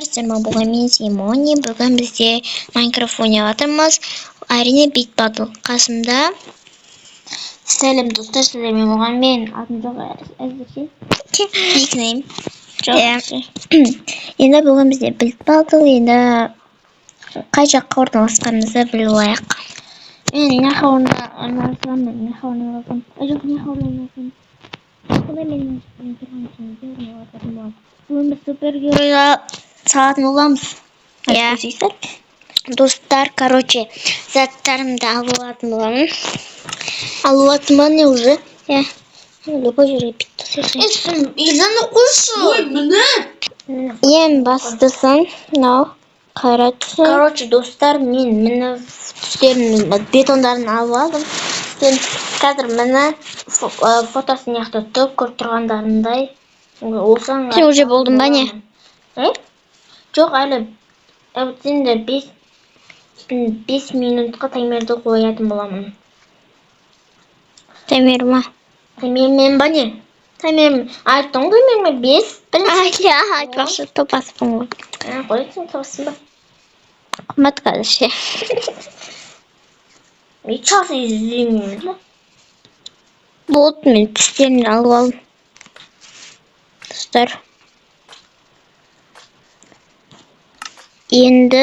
Армысыздар, бүгін мен Симони. Бүгін бізде Майнкрафт ойнап жатырмыз. Әрине бит батл. Қасымда сәлем достар, сіздермен болған мен атымдағы әзірше никнейм. Енді бүгін бізде бит батл. Енді қай жаққа орналасқанымызды біліп алайық. Мен мына орналасқанмын. Бүгін біз супергеройға салатын боламыз. Достар, короче, заттарымды алып алатын боламын. Алып алатынмын не уже? Любой жерге бүйтіп Илзаны қойшы. Ой, міне. Ең бастысын мынау қаратсын. Короче, достар, мен міне түстерін бетондарын алып алдым. Мен қазір міне фотосын яқты тұрып көріп тұрғандарындай. Сен уже болдың ба не? Жоқ, әлі енді 5 минутқа таймерді қоятын боламын. Таймер ма? Таймермен ба не? Таймермен. Айттың таймермен 5. Айтпақшы топаспын ғой. Қойсын топасын ба? Қымбат қазір ше. Мен часы izleyemiyorum da. Болды, мен тістерімді алып алдым. Достар. Енді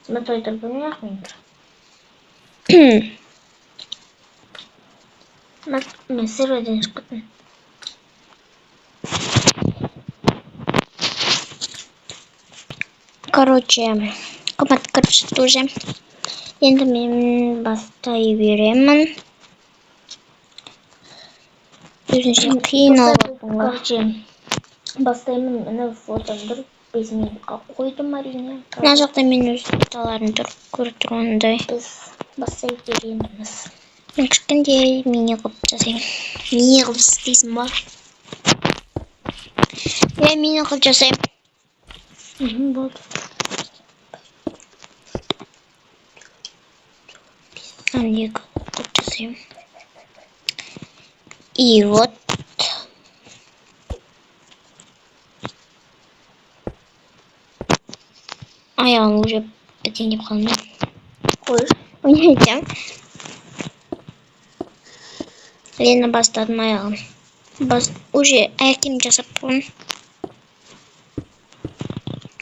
Матойдар бұны ақмендір. Мен серверден шыққытын. Короче, қымбат кіріп уже. Енді мен бастай беремін. Өзінше қиын алып. Короче, бастаймын. Мені фотомды 5 минутқа қойдым әрине. Мына жақта мен өз фотоларын көріп тұрғандай. Біз бастай береміз. Мен кішкентай мини қылып жасаймын. Мини қылып істейсің ба? Мини қылып жасаймын. Болды. Екі қылып жасаймын. И вот. Аяғым уже бітейін деп қалдым. Қойш. Ойнайтам. Лені бастадым аяғым. Уже аяқтым жасап қойын.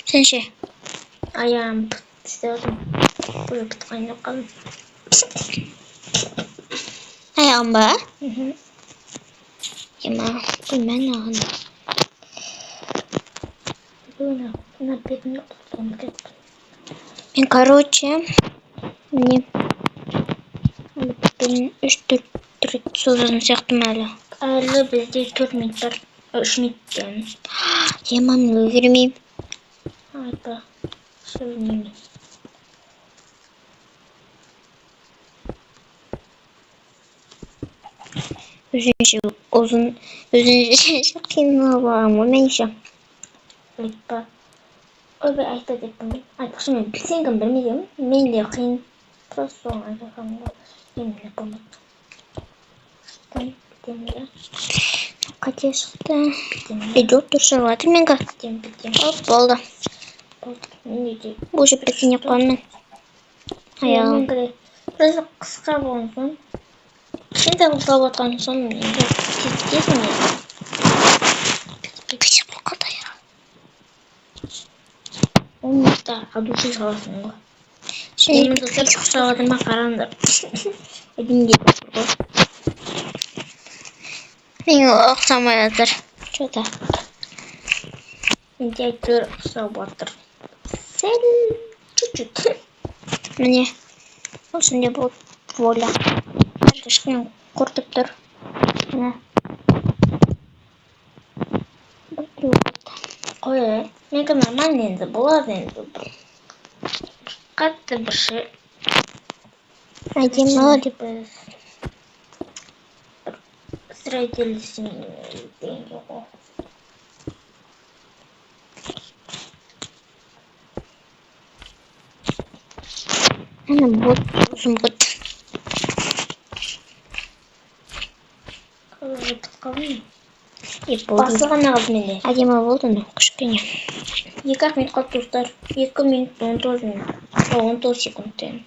Сен ше? Аяғым істеп отырмын. Уже бітіп қайындап қалдым. Аяғым ба? Ема, қойман ағын. Бұна бетімді құтылғым кетті. Мен, короче, не? Мен 3-4 созасын сияқтым әлі. Әлі бізде 4 минут бар. 3 минут бен. Ема, мен өгірмейм. Айтпа. Сөйлемеймін. Өзінше ұзын. Өзінше қиынлау бағам ғой мен ше. Айтпа. Ой, бір айтпа деппін. Айтпақшы мен сен кім білмеймін. Мен де қиын. Просто соған айтақам ғой. Мен де болмады. Бітемді. Қате шықты. Идет тұршыр жатыр менгі. Бітем. Оп, болды. Уже бітіне қоймын. Аяғым. Біраз қысқа болған соң. Сен де ұлтап отқан соң тезін не? Пеші бұл қалды аяғы. 10 минутта адуши саласың ғой. Мен достар ұқсап отырма қараңдар. Әдемге көріп ғой. Мен ұқсамай жатыр. Что-то. Мен де әйтеуір ұқсап отыр. Сәл чуть-чуть. Міне. Осынде болды воля. Кішкене құртып тұр. Міне. Қой, менікі нормально енді болады енді. Қатты бір ше. Әдемі деп строительсің дейінгі ғой. Әні бот, ұзын бот. Қалай бітіп қалың? Басылған ағыз менде. Әдемі болды ма? Кішкене. 2 минут қалып достар. 2 минут 19 минут. 19 секунд дейін.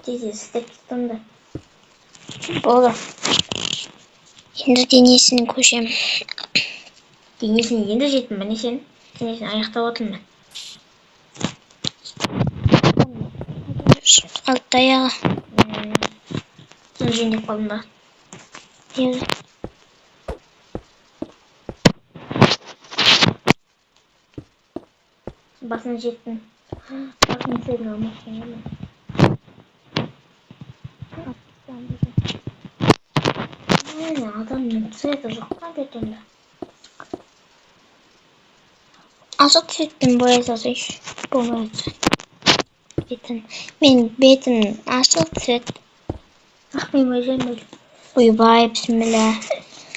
Тез істеп тұтынды. Болды. Енді денесін көшем. Денесін енді жеттім бәне сен? Денесін аяқтап отырмын. Алты аяғы. Сен жеңдеп қалдың ба? Иә. Басына жеттің. Басына седің алмақсың ғой. Адамның цветі жоқ па бетонда? Ашық цветпен боясайшы. Болмайды. Мен бетін ашық цвет. Мен боясайын. Ойбай, бісміллә.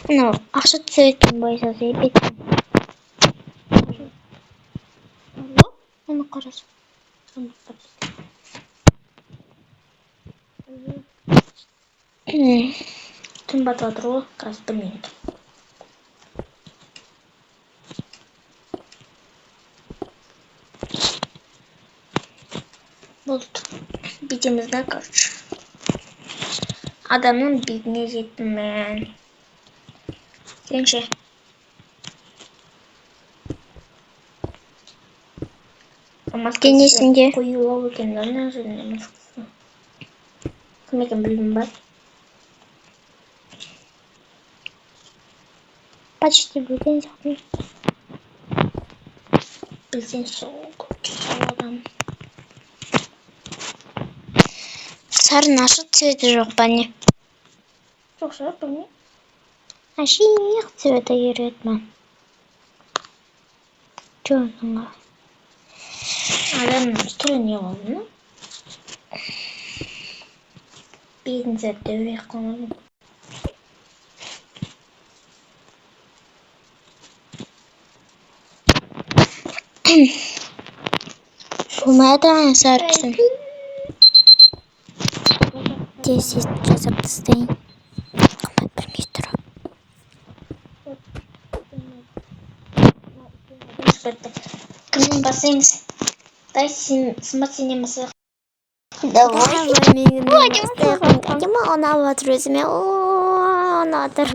Анау ашық цветпен боясай бетін. Оны қарас. Түн батып жатыр ғой, қазір 1 минут. Болды. Бетіміз да, короче. Адамның бетіне жеттім мен. Сен ше? Денесінде қоюлау екен, ана жерінде маскасы. Кім екен білдің ба? Почти білген жоқпын. Білсең сол адам. Сарын ашық цветі жоқ па не? Жоқ шығар, білмеймін. Ашық цветі кереді ма? Жоғыңа. Адамның түрі не болды ма? Бетін сәтті өрек қоңырым. Болмай отырған сарыпсың. Тез жазып тастайын. Қымбат білмей тұрып. Кімнен басаймыз? Дай сымбат сенен басайық. Давай. Әдемі ұнап отыр өзіме. Ұнап отыр.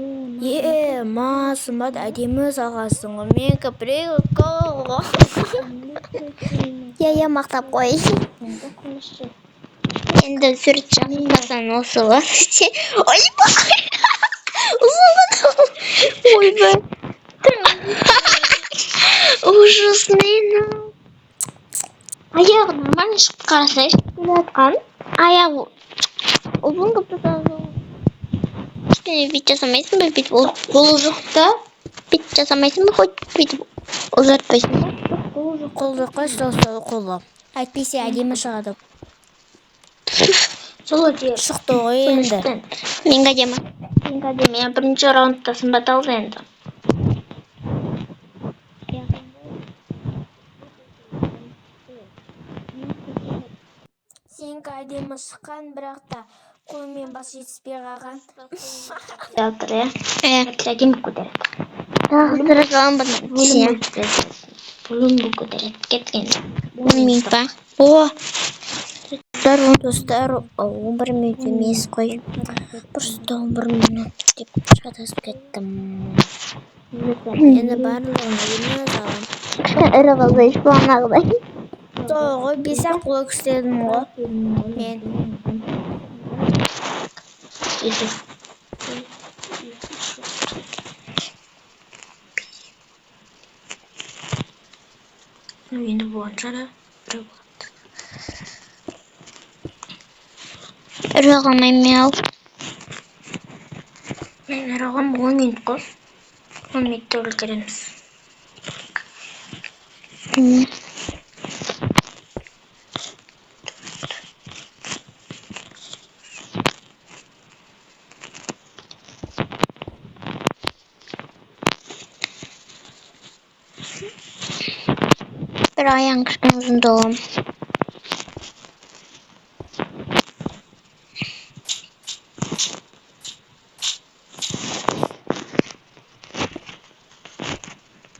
Сымбат әдемі сағасың ғой. Мен прикол. Я мақтап қой. Енді сурет жақындасаң осы ғой. Ойбай! Ойбай! Ужас нені. Аяғы нормально шығып қарасайшы. Атқан. Аяғы ұзын қыпты. Кішкене бет жасамайсың ба? Бет болу жоқта. Бет жасамайсың ба? Хоть бүйтіп ұзартпайсың ба? Қол жоққа ұстау қолы. Әйтпесе әдемі шығады. Шықты ғой енді. Мен әдемі. Мен бірінші раундта сымбат алды енді. Сен әдемі шыққан, бірақ та қолмен бас жетіспей қалған. Жатыр, әдемі көтереді. Тағыздыры жалын бұны. Бұлым бұл көтереді. Кеткен. 10 минут па? Достар, 11 минут емес қой. Просто 11 минут деп шатасып кеттім. Енді барлығын әдемі жалын. Ірі қалдайш бағанағыдай. Ғой 5-ақ қол күстедім ғой. Мен. Енді болғанша да бір болады. Ірі қалмай ау. Мен ірі қалм 10 минут қой. 10 минутта өлгереміз. Bir ayağın kırkın uzun oğlum.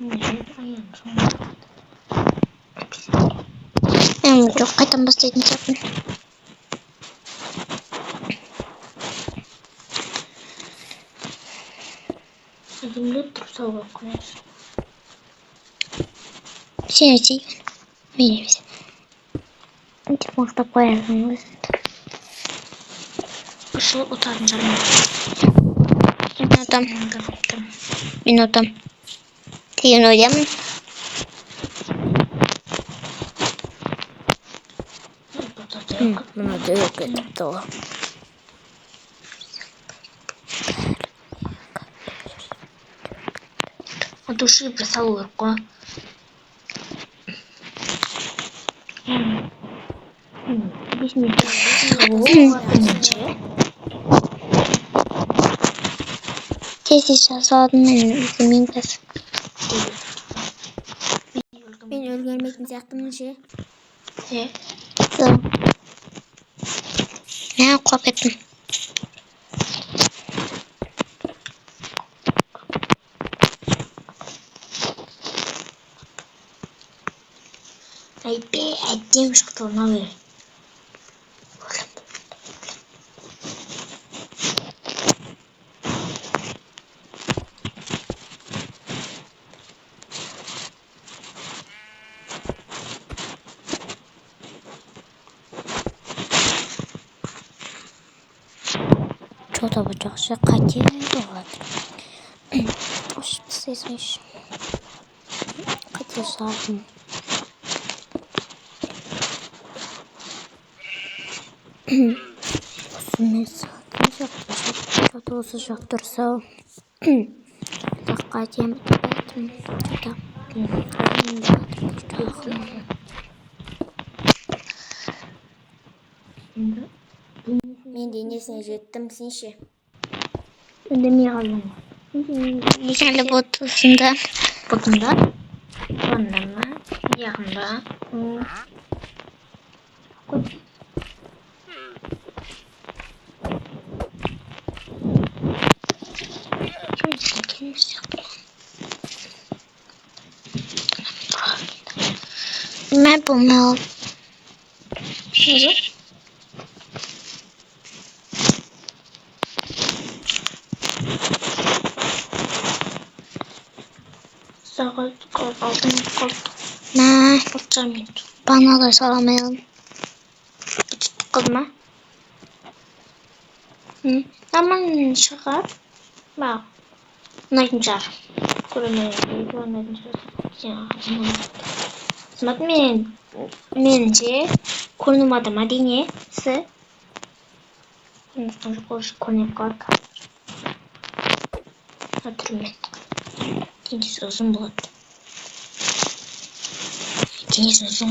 Жоқ, қайтадан бастайтын сияқтымын. Әдемі тұрып салуға қоясың. Сен істейін. Мен емес. Деп мақтап қоясың өзіңді. Ұшыл ұтатын жармай. Мен ұтам. Деген ойдамын. Мына дөйек кетіпті ғой. Души бір салу керек қой. Тез жасадым мен өзіммен қазір. Мен өлгермейтін сияқтымын ше. Мен қорқып кеттім. Әдем шықтығына бер. Что-то вот жақсы қате болады. Ошып тастайсыңшы. Қате салдым. Осы мен салдым жақтым. Что-то осы жақ тұрса. Таққа әдемі тапайтын. Мен денесіне жеттім, сен ше. Үндемей қалдым. Ешәлі бұтысында. Бұтында? Бұтында ма? Яғында? Mən bunu Сағат алтын қалды. Mən Отча минут. bana da salamayalım. Kızma. Aman çıkar. Bak. Найденчар. Смотри, менше көрінімады ма денесі? Сондықтан қойшы көрініп қалды. Атырмен. Денесі ұзын болады. Денесі ұзын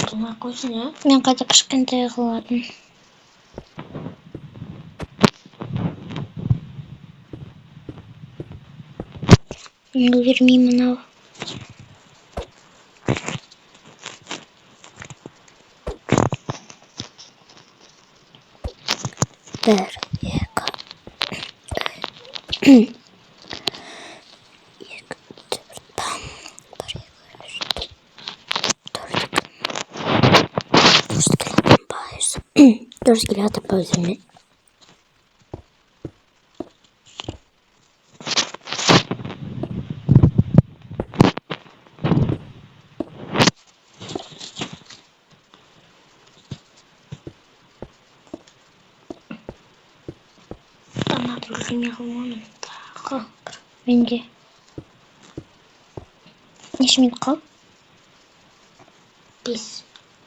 болмай қойсын, я? Мен қайта кішкентай қыладым. Мен өлгермеймін ау. Бір, екі, Dört kilo atıp özümü. Bana duruşum yapılmalı. Bence. Neç minut kal? 5,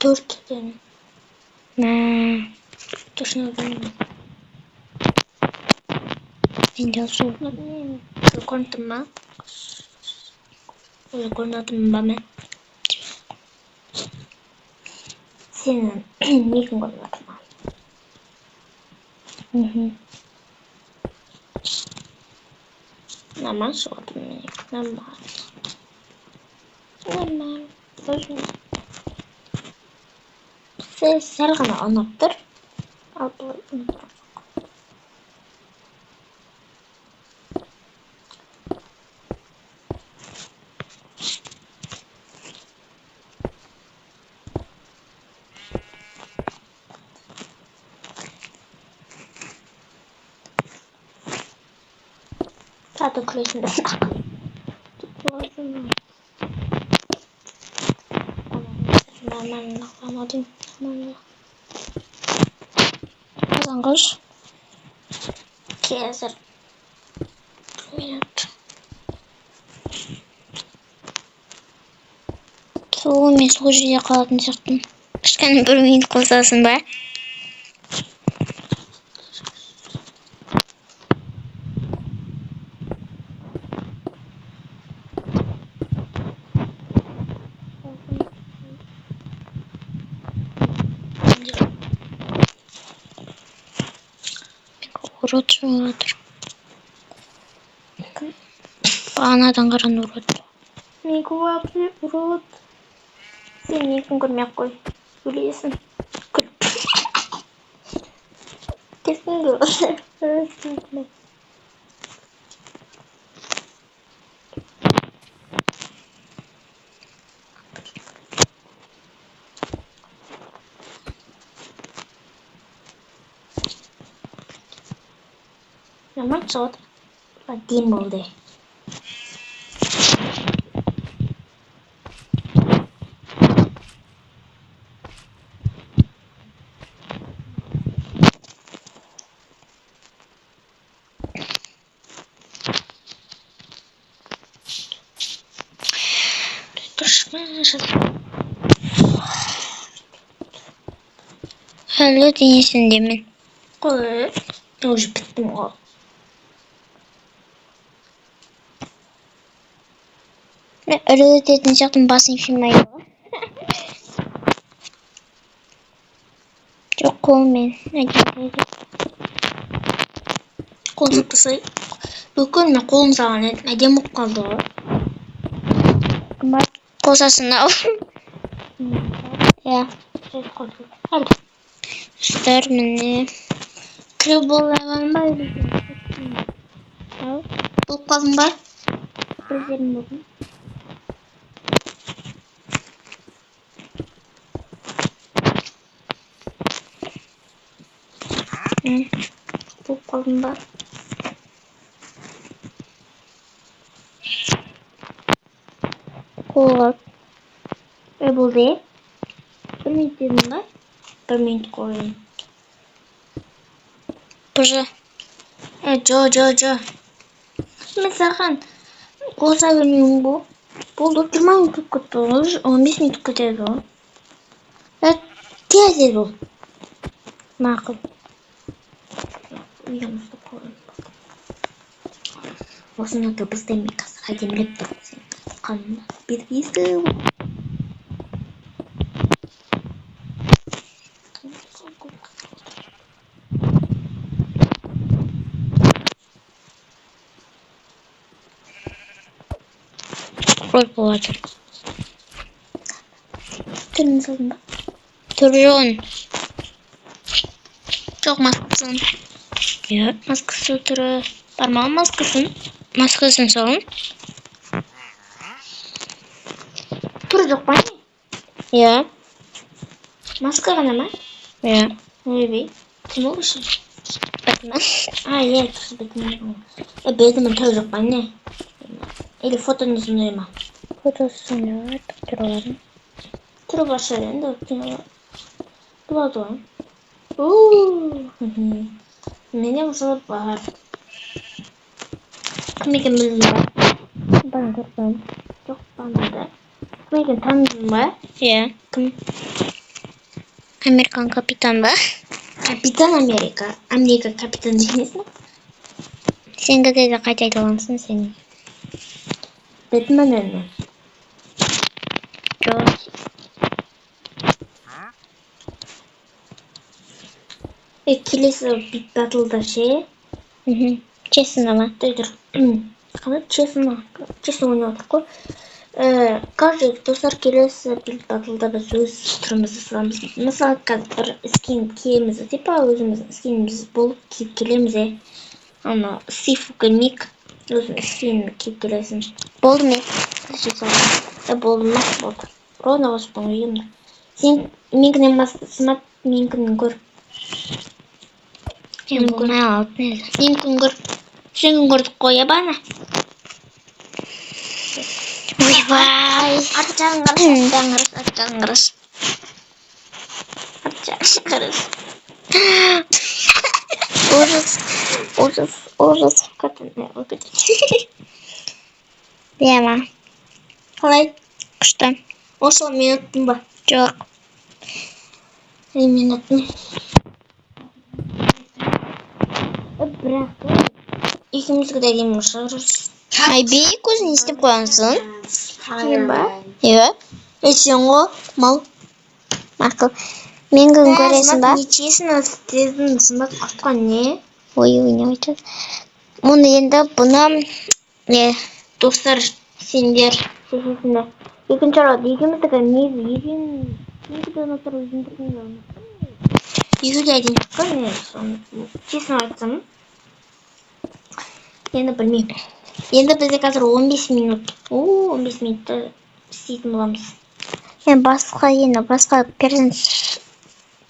4 yani. Точно bilmiyorum. Bence olsun. Kontum mu? Öyle kontum ben. Senin ne gün kontum? Намаз оқыдым мен. Намаз. Сәл ғана ұнап тұр. Ал бұл ұнап. 다들 그러신다. Aman anlamadım. Kazanmış. Keser. Minut. Soğuk мен сол жерде қалатын сияқтымын. Кішкене бір минут қосасың ба? Урод шығып жатыр. Бағанадан қаран урод. Мегуапли урод. Сен екін көрмей-ақ қой. Өлесің. Кесін көрді. Жаман шығады. Дем болды. Әлі денесіндемін. Қой. Уже біттім ғой. Ірі өтетін сияқтың басын шимайды ғой. Жоқ, қолмен. Қол жаппасай. Бүкіл мен қолым саған әдем болып қалды ғой. Қосасың ау. Әлі. Үстер міне. Кіріп болған ба? Болып қалдың ба? Бір жерім болдың. Болып қалдың ба? Қолғап. Болды. Бір минут дедің ба? Бір минут қойын. Бұжы. Жо. Мен саған қоса бермеймін бұл. Болды, 20 минут кетті ғой. 15 минут кетеді ғой. Тез еді бұл. Мақұл. Үйімізді қойын. Осыны да бізден мен қазір әдемілеп тұр. Қанына бір есі. Роль болады. Түрін салдың ба? Түрін. Жоқ, маскасын. Иә, маскасы түрі. Бар ма маскасын? Маскасын салын. Түрі жоқ па не? Иә. Маска ғана ма? Иә. Өйбей. Кім ол үшін? Бәтімен. Иә, кісі бәтімен. Бәтімен түрі жоқ па не? Или фотоны sunуyor mu? Fotosu sunuyor. Türoların. Türü başarılı da türü. Buladın. Mene uzun var. Kimin bilmiyor? Ben gördüm. Çok bana. Kimin tanıdın mı? Ya. Kim? Amerikan kapitan var. Kapitan Amerika. Amerika kapitan değiliz mi? Sen de kaç dolansın senin. Batman önü. George. Kilise Big Battle'da şey. Chess'in ama. Dur. Chess'in oynuyorduk o. Каждый достар келесі Big Battle'da biz өз түрімізді сұрамыз. Мысалы қазір скин киеміз, типа өзіміздің скиніміз болып киіп келеміз. Ана Сифука Ник өзің скинін киіп келесің. Болды ме? Болды ма? Болды. Ровно оспан үйімді. Сен менкінен басып, менкінен көр. Сен болмай алып неді? Менкін көр. Сен көрдік қой, ебана. Ойбай. Арт жағын қараш, арт жағын қараш. Арт жағын қараш. Ужас. Дема. Қалай? Күшті. Осы минуттың ба? Жоқ. Минуттың. Бірақ екеумізге де деймін шығырыз. Айби көзін істеп қойғансың? Сен ба? Иә. Сен ғой, мал. Мақыл. Мен күн көресің ба? Нечесін өттердің сымбат құтқан не? Ой, не айтады? Мұны енді бұны... Достар, сендер шешесінде. Екінші арады, екеуміздікі незі, екеуінде ұнатыр өзіндікін де ұнатыр. Екеуде әден шыққан, чесін айтсам. Енді білмеймін. Енді бізде қазір 15 минут. 15 минутты істейтін боламыз. Мен басқа персонаж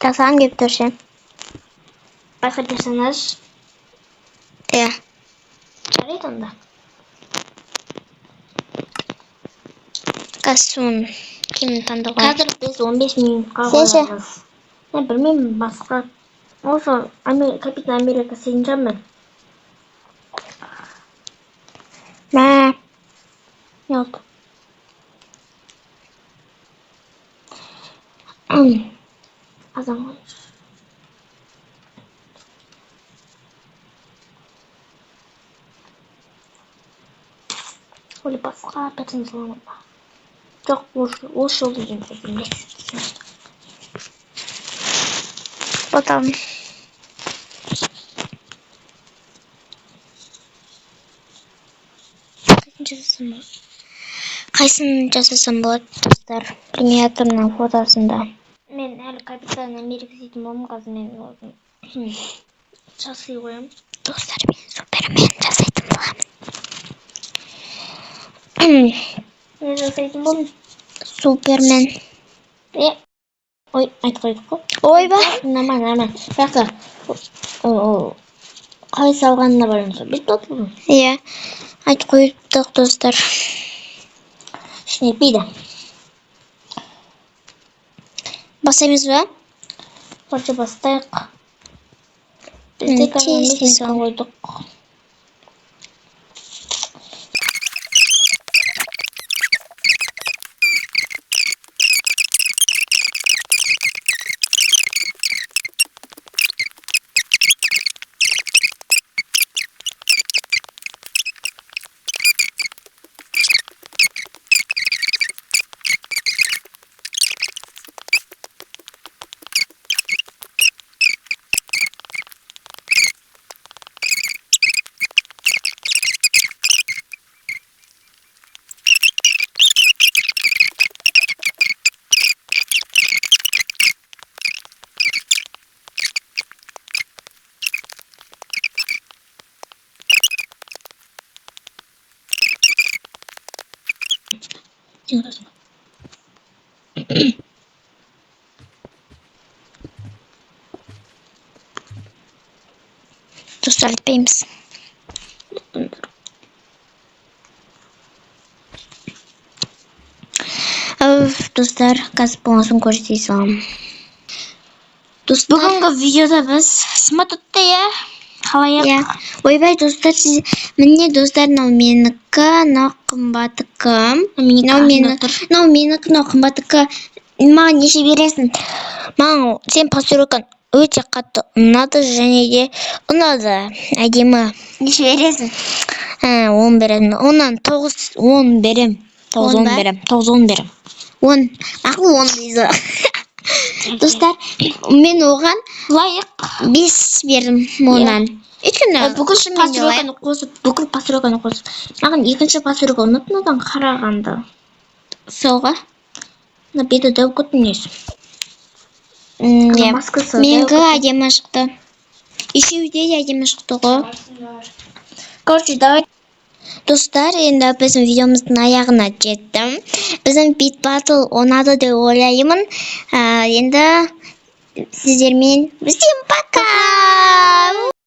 жасағым келіп тұр ше. Басқа персонаж Иә. жарайды онда. Кассун. Кімді таңдауға? Қазір біз 15 минутқа Сен ше? қойғанбыз. Мен білмеймін басқа. Осы Капитан Америка сенжанмын. Мә. Не oldu? Azam olmuş. Öyle басқа персонажлар бар. Жоқ, осы жолы енді білмейсіз. Потом. Қайсын жасасам болады, достар? Премиаторның фотосында. Мен әлі Капитан Америка дейтін болмын, қазір мен өзім жасай қоямын. Достар, мен Супермен жасайтын боламын. Не жасайтын болмын? Супермен. Ой, айтып қойдық қой. Ойбай. Нормально. Жақсы. Қалай салғанына байланысты. Бүйтіп отырмын. Иә. Айтып қойдық, достар. Ішіне етпейді. Басаймыз ба? Қоршы бастайық. Бізде Тесін қойдық. Достар, етпейміз. Достар, қазір болғасын көрсетей салам. Бүгінгі видеода біз смотрите, қалай Иә. Ойбай, достар, міне достар, мынау менікі, мынау қымбатыкі. Мынау менікі, мынау қымбатыкі. Маған неше бересің? Маған сен постеркаң өте қатты ұнады және де ұнады. Әдемі. Неше бересің? 10 беремін. Онан 10 берем. 10 берем. 10. Ақыл 10 дейді. Достар, мен оған Лайық 5 бердім онан. Өйткені бүкіл постерканы қосып. Маған екінші постерка ұнатынадан қарағанды. Соға? Беті дәу көтінес. Менгі әдемі шықты. Үшеуде де әдемі шықты ғой. Короче, давай. Достар, енді біздің видеомыздың аяғына жеттім. Біздің бит батл ұнады деп ойлаймын. Енді сіздермен всем пока!